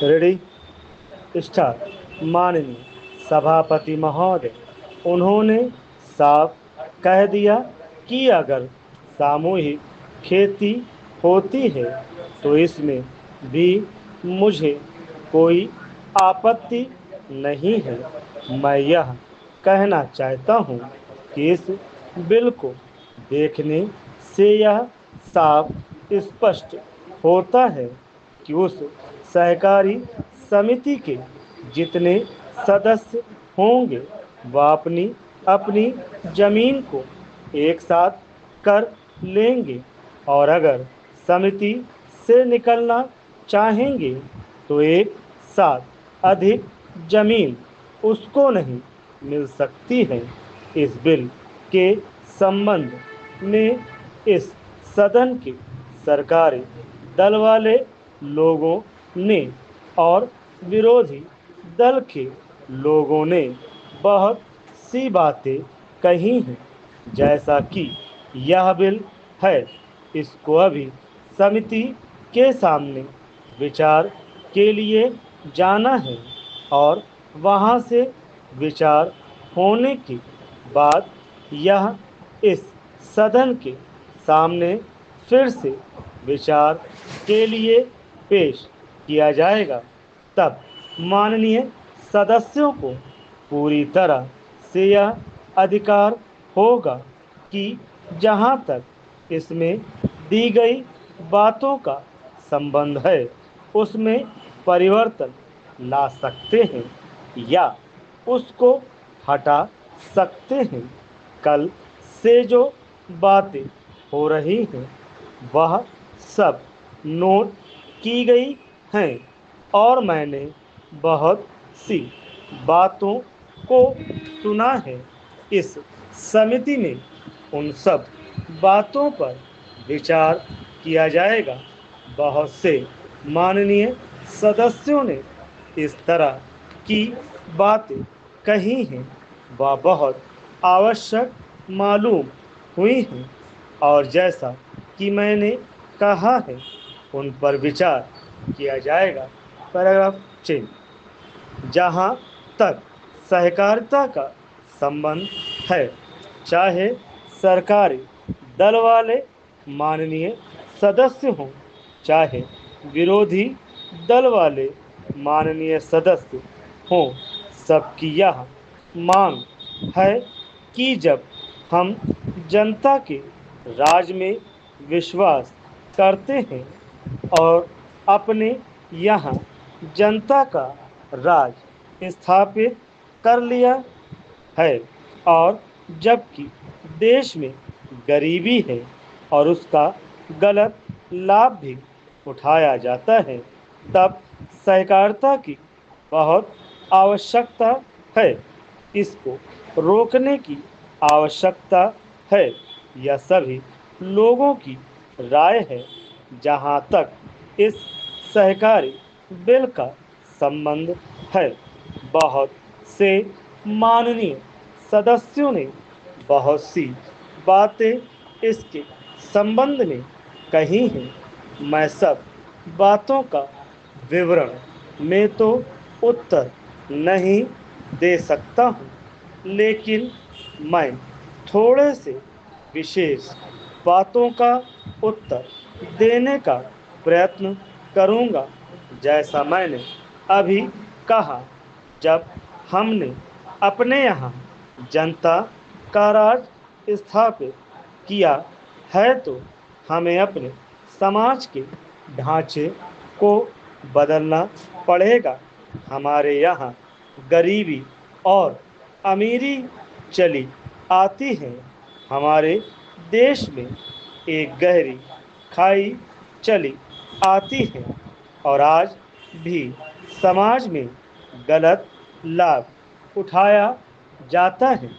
Ready start. माननीय सभापति महोदय, उन्होंने साफ कह दिया कि अगर सामूहिक खेती होती है तो इसमें भी मुझे कोई आपत्ति नहीं है। मैं यह कहना चाहता हूँ कि इस बिल को देखने से यह साफ स्पष्ट होता है कि उस सहकारी समिति के जितने सदस्य होंगे वह अपनी अपनी जमीन को एक साथ कर लेंगे और अगर समिति से निकलना चाहेंगे तो एक साथ अधिक जमीन उसको नहीं मिल सकती है। इस बिल के संबंध में इस सदन के सरकारी दल वाले लोगों ने और विरोधी दल के लोगों ने बहुत सी बातें कही हैं। जैसा कि यह बिल है, इसको अभी समिति के सामने विचार के लिए जाना है और वहां से विचार होने के बाद यह इस सदन के सामने फिर से विचार के लिए पेश किया जाएगा। तब माननीय सदस्यों को पूरी तरह से यह अधिकार होगा कि जहां तक इसमें दी गई बातों का संबंध है उसमें परिवर्तन ला सकते हैं या उसको हटा सकते हैं। कल से जो बातें हो रही हैं वह सब नोट की गई हैं और मैंने बहुत सी बातों को सुना है। इस समिति में उन सब बातों पर विचार किया जाएगा। बहुत से माननीय सदस्यों ने इस तरह की बातें कही हैं वह बहुत आवश्यक मालूम हुई हैं और जैसा कि मैंने कहा है उन पर विचार किया जाएगा। Paragraph change. जहां तक सहकारिता का संबंध है, चाहे सरकारी दल वाले माननीय सदस्य हों चाहे विरोधी दल वाले माननीय सदस्य हों, सबकी यह मांग है कि जब हम जनता के राज में विश्वास करते हैं और अपने यहाँ जनता का राज स्थापित कर लिया है और जबकि देश में गरीबी है और उसका गलत लाभ भी उठाया जाता है, तब सहकारिता की बहुत आवश्यकता है। इसको रोकने की आवश्यकता है। यह सभी लोगों की राय है। जहां तक इस सहकारी बिल का संबंध है, बहुत से माननीय सदस्यों ने बहुत सी बातें इसके संबंध में कही हैं। मैं सब बातों का विवरण में तो उत्तर नहीं दे सकता हूँ, लेकिन मैं थोड़े से विशेष बातों का उत्तर देने का प्रयत्न करूँगा। जैसा मैंने अभी कहा, जब हमने अपने यहाँ जनता का राज स्थापित किया है तो हमें अपने समाज के ढांचे को बदलना पड़ेगा। हमारे यहाँ गरीबी और अमीरी चली आती है। हमारे देश में एक गहरी खाई चली आती है और आज भी समाज में गलत लाभ उठाया जाता है।